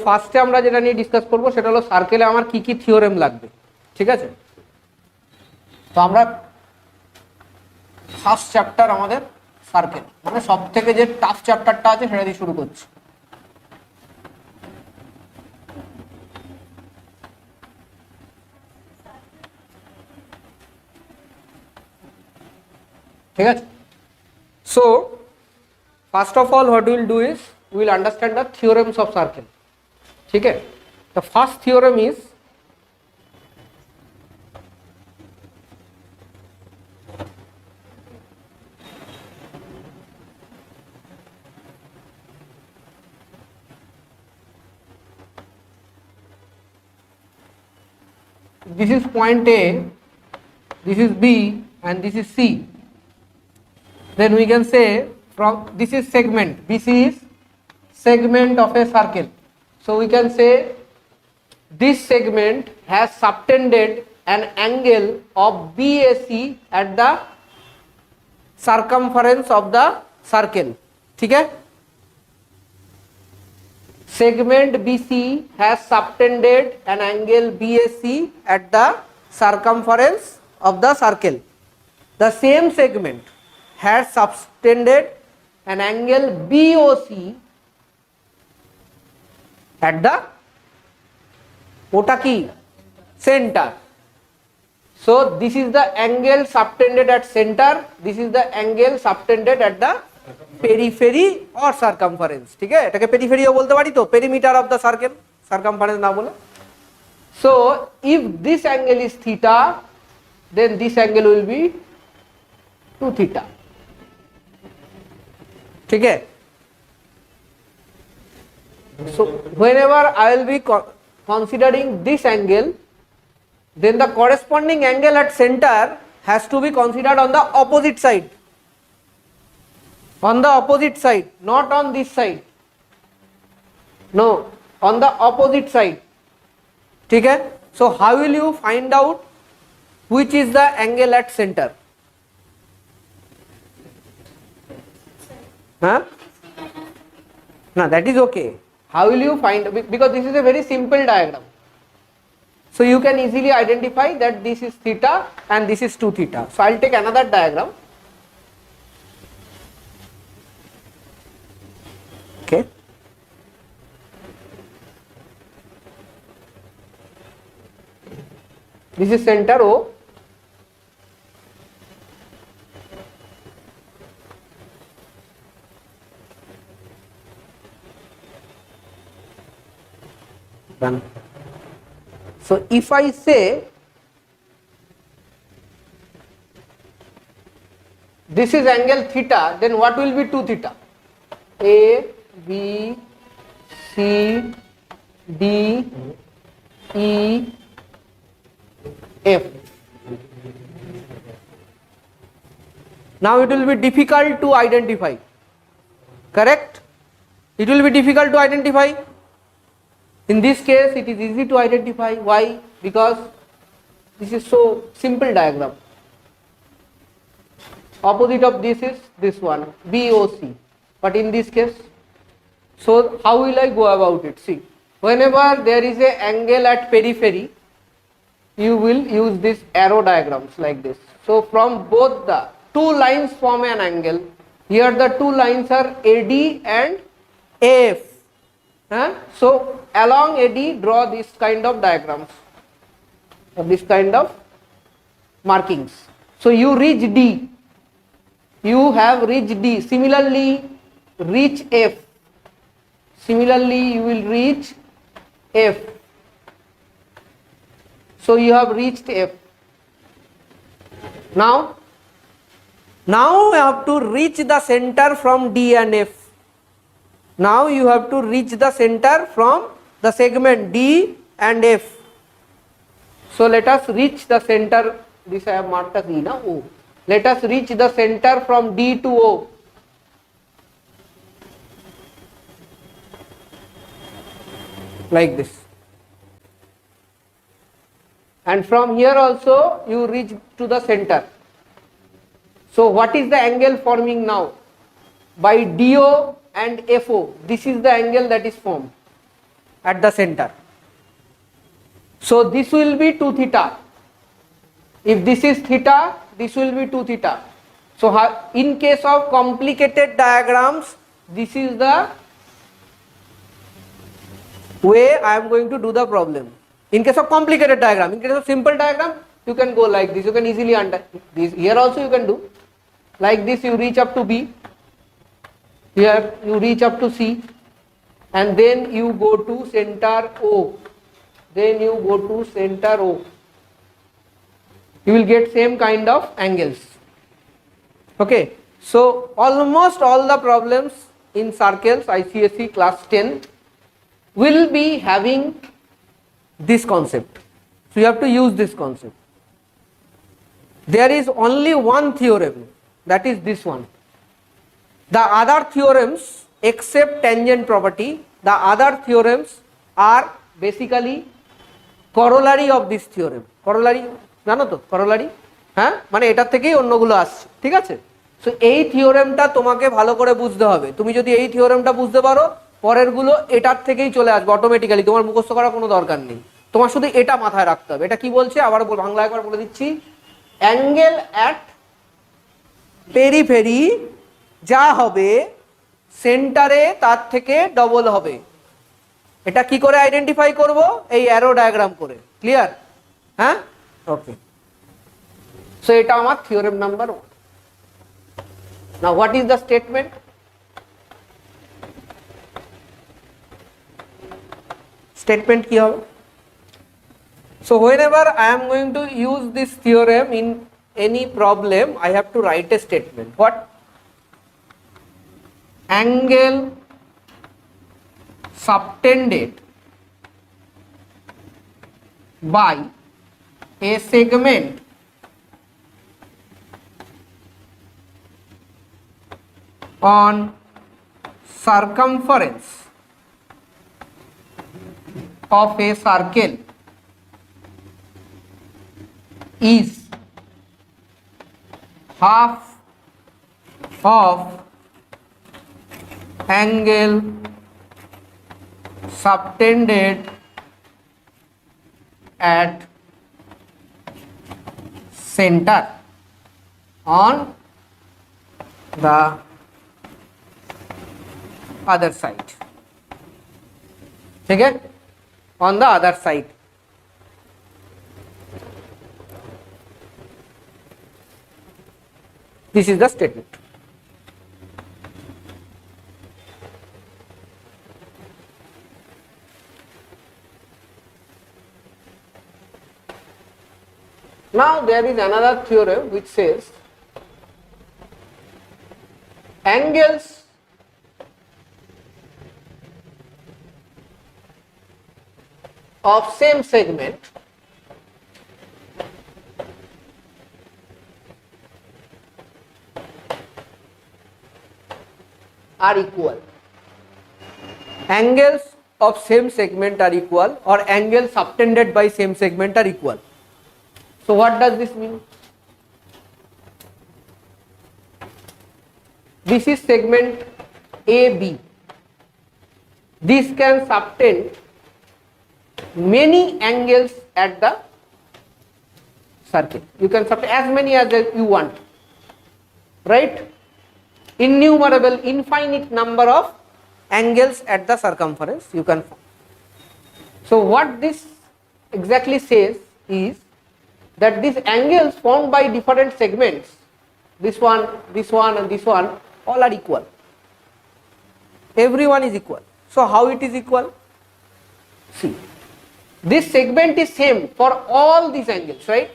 ফার্স্টে আমরা যেটা নিয়ে ডিসকাস করব সেটা হলো সার্কেলে আমার কি কি থিওরেম লাগবে, ঠিক আছে? তো আমরা ফার্স্ট চ্যাপ্টার আমাদের সার্কেল, মানে সব থেকে যে টাফ চ্যাপ্টারটা আছে সেটা দিয়ে শুরু করছি। ঠিক আছে? So first of all what we will do is we will understand the theorems of circle. ठीक है? The first theorem is this is point A, this is B and this is C. Then we can say from this is segment, BC is segment of a circle. So we can say this segment has subtended an angle of BAC at the circumference of the circle. ठीक है? Segment BC has subtended an angle BAC at the circumference of the circle. The same segment has subtended an angle BOC at the ota ki center. So this is the angle subtended at center, this is the angle subtended at the periphery or circumference. ठीक है? এটাকে periphery ও বলতে পারি তো, perimeter of the circle, circumference না বলে। So if this angle is theta, then this angle will be 2 theta. ठीक है? So whenever I will be considering this angle, then the corresponding angle at center has to be considered on the opposite side. On the opposite side, not on this side. No, on the opposite side. ठीक है? So how will you find out which is the angle at center? Huh? No, that is okay. How will you find, because this is a very simple diagram. So you can easily identify that this is theta and this is 2 theta. So I will take another diagram. Okay. This is center O. Done. So if I say this is angle theta, then what will be 2 theta? A, B, C, D, E, F. Now it will be difficult to identify. Correct? It will be difficult to identify. In this case it is easy to identify. Why? Because this is so simple diagram. Opposite of this is this one, BOC. But in this case, so how will I go about it? See, whenever there is a angle at periphery, you will use this arrow diagrams like this. So from both the two lines form an angle. Here the two lines are AD and AF. So along AD draw this kind of diagrams, or this kind of markings. So you reach D, you have reached D. Similarly reach F. Similarly you will reach F. So you have reached F. Now you have to reach the center from D and F. Now you have to reach the center from the segment D and F. So let us reach the center. This I have marked as E, na? O. Let us reach the center from D to O. Like this. And from here also you reach to the center. So what is the angle forming now? By DO and FO, this is the angle that is formed. at the center. So this will be 2 theta. If this is theta, this will be 2 theta. So in case of complicated diagrams, this is the way I am going to do the problem. In case of complicated diagram, in case of simple diagram, you can go like this. You can easily this. Here also you can do like this. You reach up to B. Here you reach up to C, and then you go to center O. Then you go to center O. You will get same kind of angles. Okay. So almost all the problems in circles Icse class 10 will be having this concept. So you have to use this concept. There is only one theorem, that is this one. The other theorems, except tangent property, the other theorems are basically corollary of this theorem. Corollary, জানো তো corollary? হ্যাঁ, মানে এটার থেকেই অন্যগুলো আসছে, ঠিক আছে? সো এই থিওরেমটা তোমাকে ভালো করে বুঝতে হবে। তুমি যদি এই থিওরেমটা বুঝতে পারো, পরের গুলো এটার থেকেই চলে আসবে অটোমেটিক্যালি, তোমার মুখস্থ করার কোনো দরকার নেই। তোমার শুধু এটা মাথায় রাখতে হবে। এটা কি বলছে আবার বাংলা একবার বলে দিচ্ছি। অ্যাঙ্গেল অ্যাট পেরিফেরি যা হবে সেন্টারে তার থেকে ডবল হবে। এটা কি করে আইডেন্টিফাই করব? এই অ্যারো ডায়াগ্রাম করে। ক্লিয়ার? হ্যাঁ, ওকে। সো এটা আমার theorem number 1। Now what is the statement? Statement কি হবে? So whenever I am going to use this theorem in any problem, I have to write a statement. What? Angle subtended by a segment on circumference of a circle is half of angle subtended at center on the other side. ठीक है? On the other side. This is the statement. Now there is another theorem which says angles of same segment are equal. Angles of same segment are equal, or angles subtended by same segment are equal. So what does this mean? This is segment AB. This can subtend many angles at the circle. You can subtend as many as you want, right? Innumerable, infinite number of angles at the circumference you can form. So what this exactly says is that these angles formed by different segments, this one and this one, all are equal. Everyone is equal. So how it is equal? See, this segment is same for all these angles, right?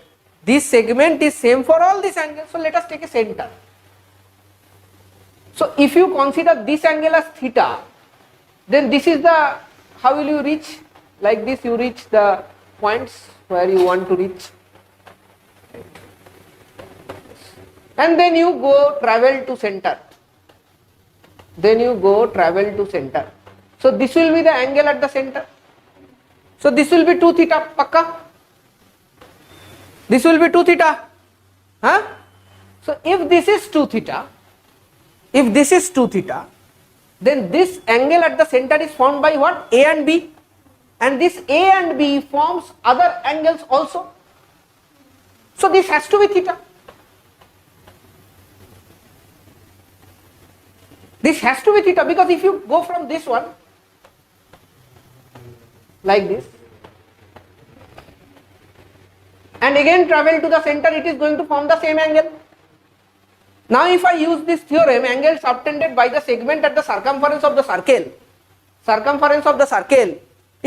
This segment is same for all these angles. So let us take a center. So if you consider this angle as theta, then this is the, how will you reach? Like this you reach the points where you want to reach. And then you go travel to center. Then you go travel to center. So this will be the angle at the center. So this will be 2 theta, pakka. This will be 2 theta. Huh? So if this is 2 theta, then this angle at the center is formed by what? A and B. and this A and B forms other angles also. So this has to be theta. This has to be theta, because if you go from this one like this and again travel to the center, it is going to form the same angle. Now if I use this theorem, angle subtended by the segment at the circumference of the circle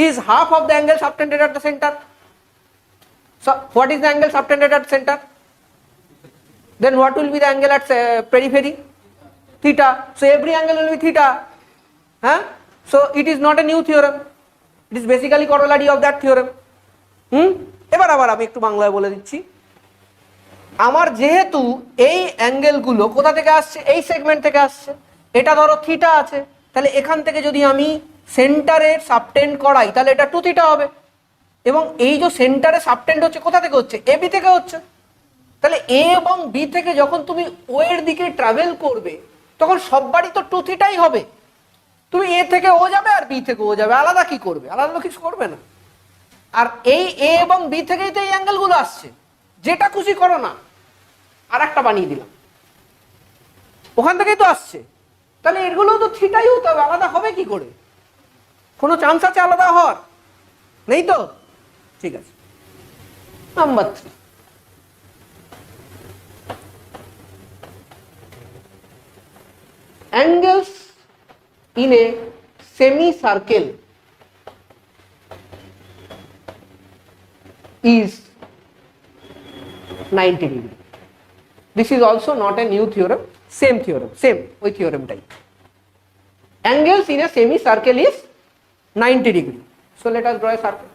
is half of the angle subtended at the center. So what is the angle subtended at center? Then what will be the angle at periphery? Theta. So every angle will be theta. So it is not a new theorem. It is basically corollary of that theorem. এবার আবার আমি একটু বাংলায় বলে দিচ্ছি। আমার যেহেতু এই অ্যাঙ্গেলগুলো কোথা থেকে আসছে, এই সেগমেন্ট থেকে আসছে, এটা ধরো থিটা আছে, তাহলে এখান থেকে যদি আমি সেন্টারের সাবটেন্ড করাই তাহলে এটা 2 থিটা হবে। এবং এই যে সেন্টারে সাবটেন্ড হচ্ছে কোথা থেকে হচ্ছে, এ বি থেকে হচ্ছে। তাহলে এ এবং বি থেকে যখন তুমি ও এর দিকে ট্রাভেল করবে তখন সববারই তো 2 থিটাই হবে। তুমি এ থেকে ও যাবে আর বি থেকে ও যাবে, আলাদা কি করবে? আলাদা তো কিছু করবে না। আর এই এ এবং বি থেকেই তো এই অ্যাঙ্গেলগুলো আসছে, যেটা খুশি করো না। আর একটা বানিয়ে দিলাম, ওখান থেকেই তো আসছে, তাহলে এগুলো তো থিটাই হতে হবে, আলাদা হবে কি করে? কোনো চান্স আছে আলাদা হওয়ার? নেই তো। ঠিক আছে, number 3, angles in a semicircle is 90 degree. This is also not a new theorem, same theorem, same ওই theorem type. Angles in a semicircle is 90 degree. So let us draw a circle.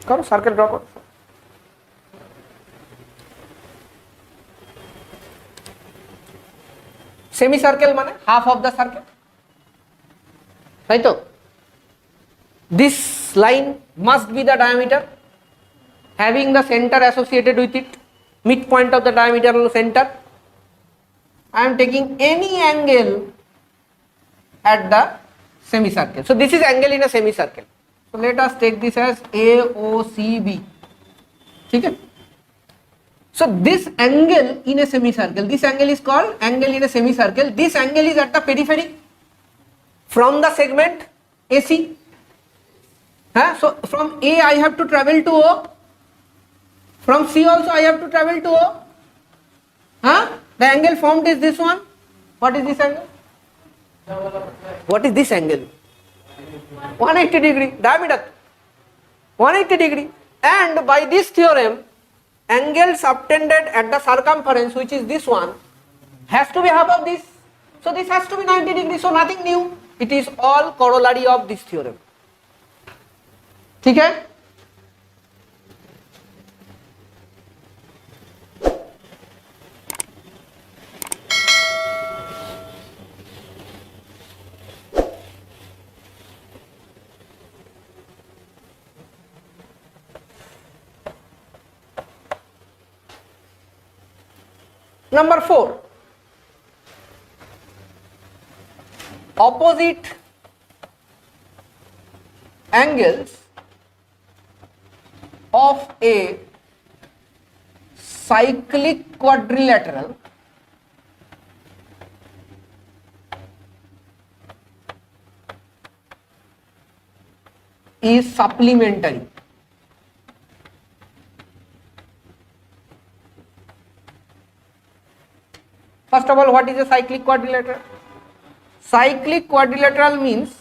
করো, circle draw করো। Semi circle মানে half of the circle, তাই তো? This line must be the diameter having the center associated with it. Midpoint of the diameter is center. I am taking any angle at the semicircle. So this is angle in a semicircle. So let us take this as AOCB. Okay? So this angle in a semicircle, this angle is called angle in a semicircle. This angle is at the periphery from the segment AC. So from A I have to travel to O. From C also I have to travel to O. The angle formed is this one. What is this angle? What is this angle? 180 degree diameter. 180 degree. And by this theorem, angle subtended at the circumference, which is this one, has to be half of this. So this has to be 90 degree. So nothing new. It is all corollary of this theorem. ठीक है? Number 4, opposite angles of a cyclic quadrilateral is supplementary. First of all, what is a cyclic quadrilateral? Cyclic quadrilateral means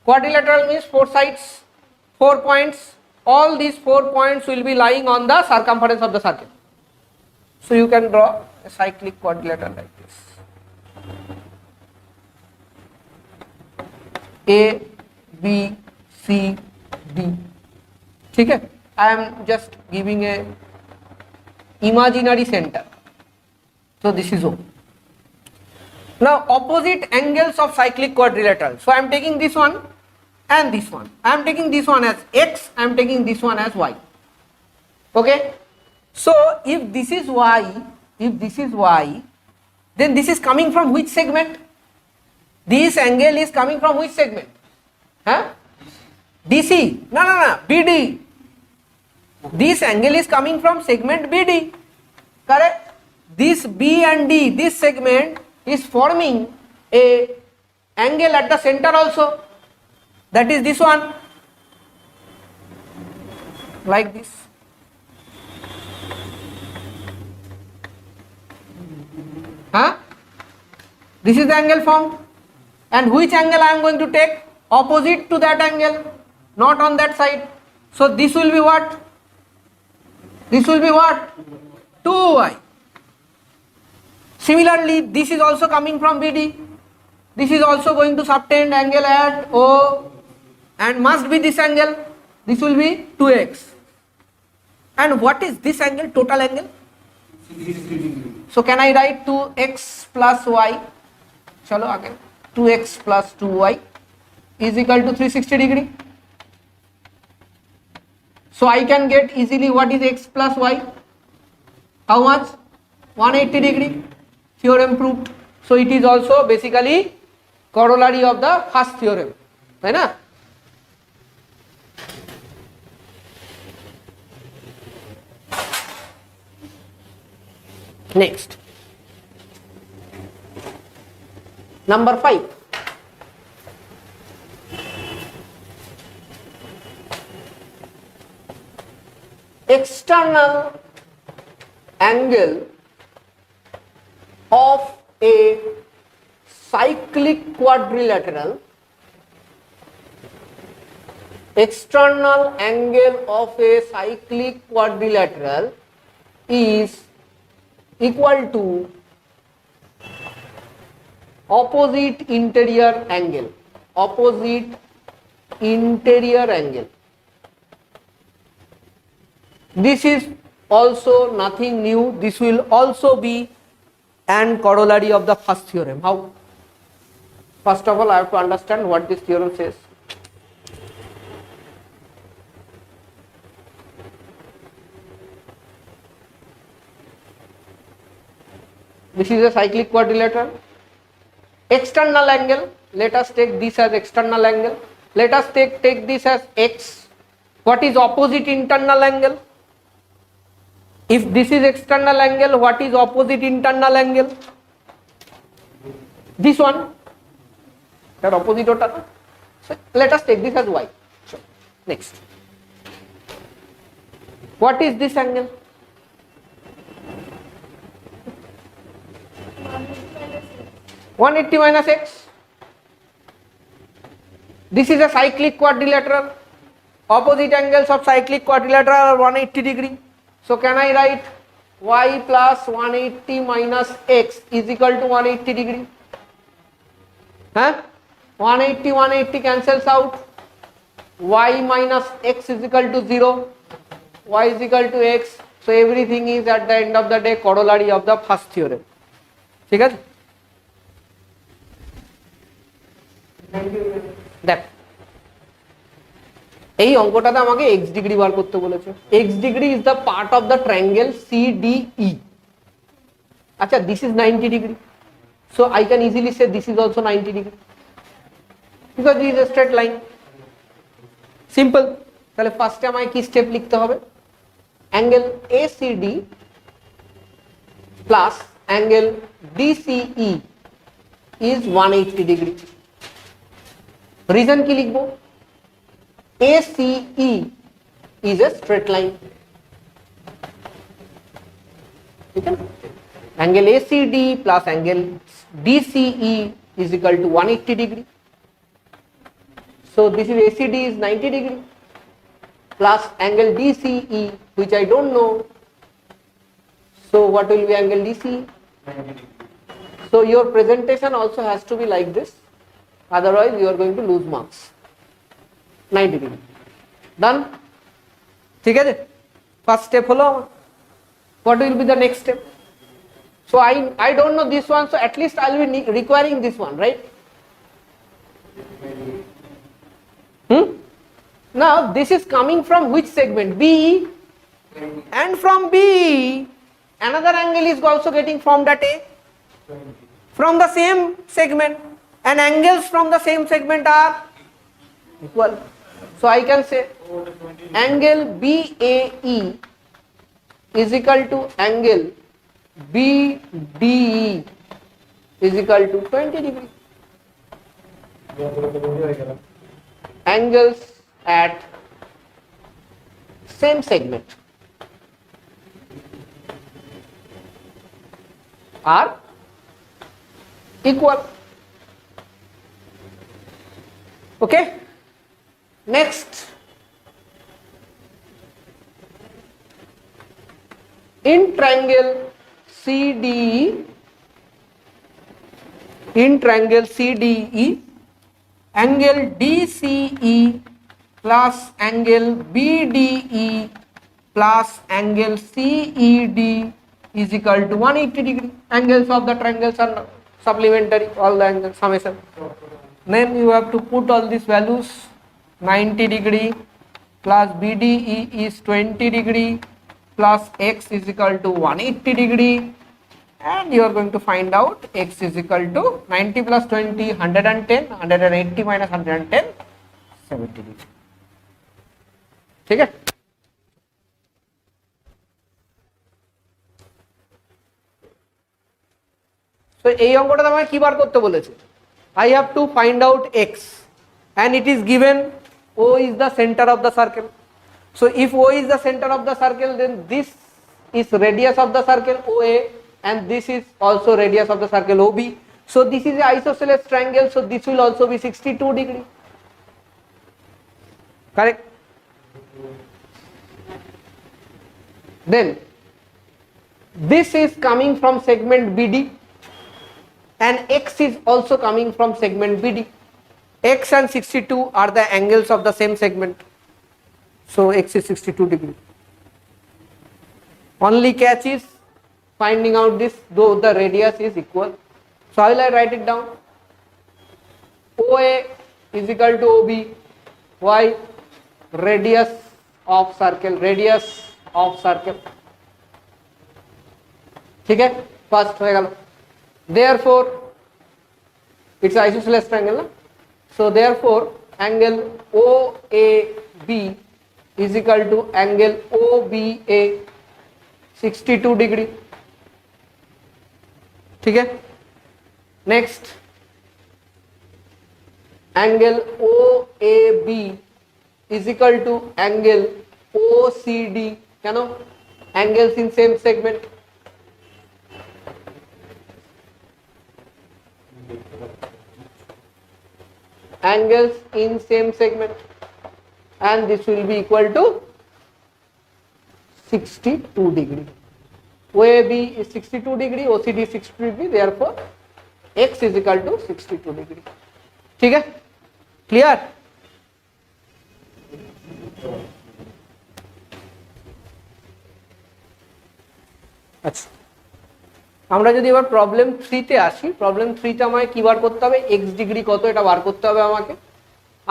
4 sides, 4 points. All these 4 points will be lying on the circumference of the circle. So you can draw a cyclic quadrilateral like this. A, B, C, D. Okay? I am just giving a imaginary center. So this is O. Now opposite angles of cyclic quadrilateral. So I am taking this one and this one. I am taking this one as X, I am taking this one as Y. Okay? So if this is Y, then this is coming from which segment? This angle is coming from which segment? Huh? DC. No, BD. This angle is coming from segment BD. Correct? This B and D, this segment is forming a angle at the center also. That is this one. Like this. Huh? This is the angle formed. And which angle I am going to take? Opposite to that angle, not on that side. So this will be what? This will be what? 2y. Similarly, this is also coming from BD. This is also going to subtend angle at O and must be this angle. This will be 2x. And what is this angle? Total angle? 360 degree. So can I write 2x plus y? Chalo again. 2x plus 2y is equal to 360 degree. So I can get easily what is x plus y? How much? 180 degree. Theorem proved. So it is also basically corollary of the first theorem. Right na? Next. Number 5. External angle of a cyclic quadrilateral. External angle of a cyclic quadrilateral is equal to opposite interior angle. Opposite interior angle. This is also nothing new. This will also be an corollary of the first theorem. How? First of all, I have to understand what this theorem says. This is a cyclic quadrilateral. External angle, let us take this as external angle. Let us take this as x. What is opposite internal angle? If this is external angle, what is opposite internal angle? This one. That opposite ota. So let us take this as y. Sure. Next. What is this angle? (180 minus x). This is a cyclic quadrilateral. Opposite angles of cyclic quadrilateral are 180 degree. So can I write y plus 180 minus x is equal to 180 degree? Huh? 180 cancels out. Y minus x is equal to 0. Y is equal to x. So everything is at the end of the day corollary of the first theorem. ঠিক আছে? দেখ এই অঙ্কটাতে আমাকে x degree বার করতে বলেছে। x degree is the part of the triangle CDE. আচ্ছা, this is 90 degree. So I can easily say this is also 90 degree because this is a straight line. Simple. তাহলে ফার্স্টে আমায় কি স্টেপ লিখতে হবে? Angle ACD plus angle DCE is 180 degree. Reason কি লিখবো? ACE is a straight line. ठीक है ना? Angle ACD plus angle DCE is equal to 180 degree. So this is ACD is 90 degree plus angle DCE which I don't know. So what will be angle DCE? So your presentation also has to be like this. Otherwise you are going to lose marks. 90 degree. Done? ठीक है? First step holo. What will be the next step? So I don't know this one, so at least I will be requiring this one, right? Now this is coming from which segment? B, and from B another angle is also getting formed at A from the same segment. and angles from the same segment are equal. So I can say angle BAE is equal to angle BDE is equal to 20 degree. Angles at same segment are equal. Okay, next, in triangle CDE, angle DCE plus angle BDE plus angle CED is equal to 180 degree. Angles of the triangles are supplementary, all the angles summation. Then you have to put all these values. 90 degree plus BDE is 20 degree plus x is equal to 180 degree, and you are going to find out x is equal to 90 plus 20 110, 180 minus 110 70 degree. ठीक है? So এই অঙ্কটা আমাকে কি বার করতে বলেছে? I have to find out x and it is given O is the center of the circle. So if O is the center of the circle, then this is radius of the circle OA and this is also radius of the circle OB. So this is an isosceles triangle, so this will also be 62 degree. Correct? Then this is coming from segment BD and x is also coming from segment BD. X and 62 are the angles of the same segment. So x is 62 degree. Only catch is finding out this, though the radius is equal. So how will I write it down? OA is equal to OB. Why? Radius of circle. ठीक है, first हो गया. Therefore it's isosceles triangle, na? So therefore angle OAB is equal to angle OBA 62 degree. ठीक है. Next, angle OAB is equal to angle OCD. You know, angles in same segment. Angles in same segment, and this will be equal to 62 degree. OAB is 62 degree, OCD is 62 degree, therefore x is equal to 62 degree. ठीक है, clear? আচ্ছা, আমরা যদি এবার problem 3 তে আসি, problem 3 তে আমাকে কি বার করতে হবে? x ডিগ্রি কত এটা বার করতে হবে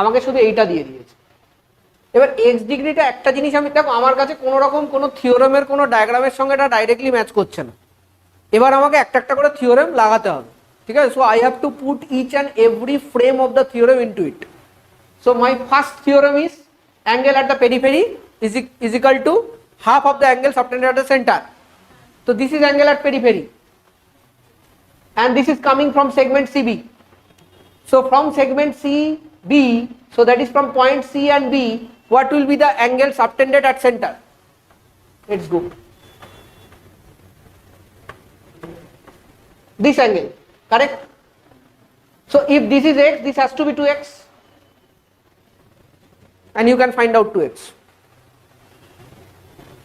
আমাকে শুধু এইটা দিয়ে দিয়েছে। এবার x ডিগ্রিটা একটা জিনিস, আমি দেখো আমার কাছে কোনো রকম কোনো থিওরেমের কোনো ডায়াগ্রামের সঙ্গে এটা ডাইরেক্টলি ম্যাচ করছে না। এবার আমাকে একটা একটা করে থিওরেম লাগাতে হবে, ঠিক আছে? So I have to put each and every frame of the theorem into it. So my first theorem is angle at the periphery is equal to half of the angle subtended at the center. So this is angle at periphery and this is coming from segment CB. So from segment CB, so that is from point C and B, what will be the angle subtended at center? Let's go. This angle, correct? So if this is x, this has to be 2x, and you can find out 2x.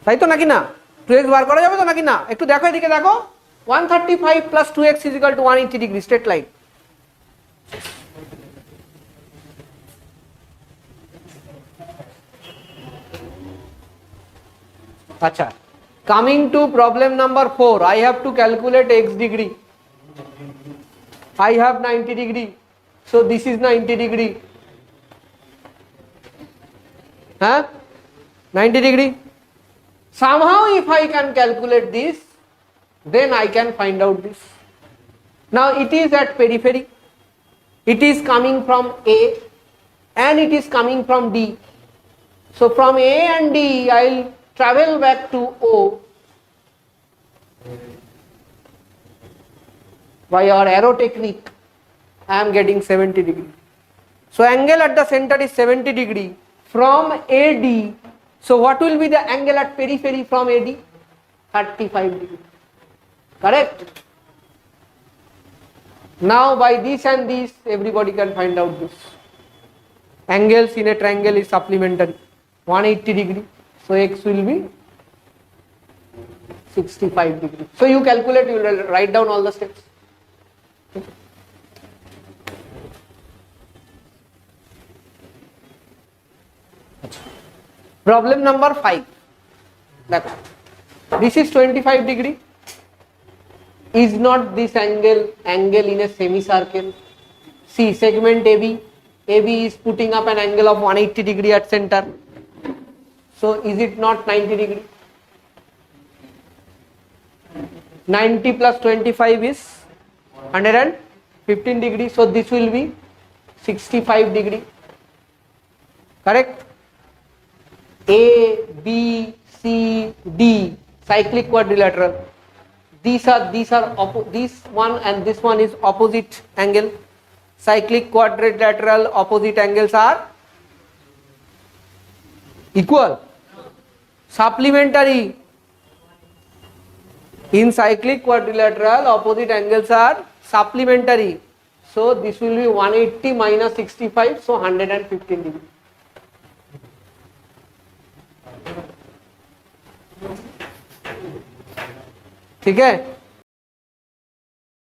তাই তো নাকি না? 2x বার করা যাবে তো নাকি না? একটু দেখো, এদিকে দেখো। 135 plus 2x is equal to 180 degree, straight line. Acha, coming to problem number 4, I have to calculate x degree. I have 90 degree, so this is 90 degree. 90 degree. Somehow if I can calculate this, then I can find out this. Now it is at periphery. It is coming from A and it is coming from D. So from A and D, I will travel back to O by our arrow technique. I am getting 70 degree. So angle at the center is 70 degree from AD. So what will be the angle at periphery from AD? 35 degree. Correct? Now by this and this, everybody can find out this. Angles in a triangle is supplementary. 180 degree. So X will be 65 degree. So you calculate, you will write down all the steps. Problem number 5. This is 25 degree. Is not this angle in a semicircle? See, segment AB. AB is putting up an angle of 180 degree at center. So is it not 90 degree? 90 plus 25 is 115 degree. So this will be 65 degree. Correct? A, B, C, D, cyclic quadrilateral. This one and this one is opposite angle. Cyclic quadrilateral opposite angles are equal. Supplementary. In cyclic quadrilateral, opposite angles are supplementary. So this will be 180 minus 65, so 115 degree. ठीक है.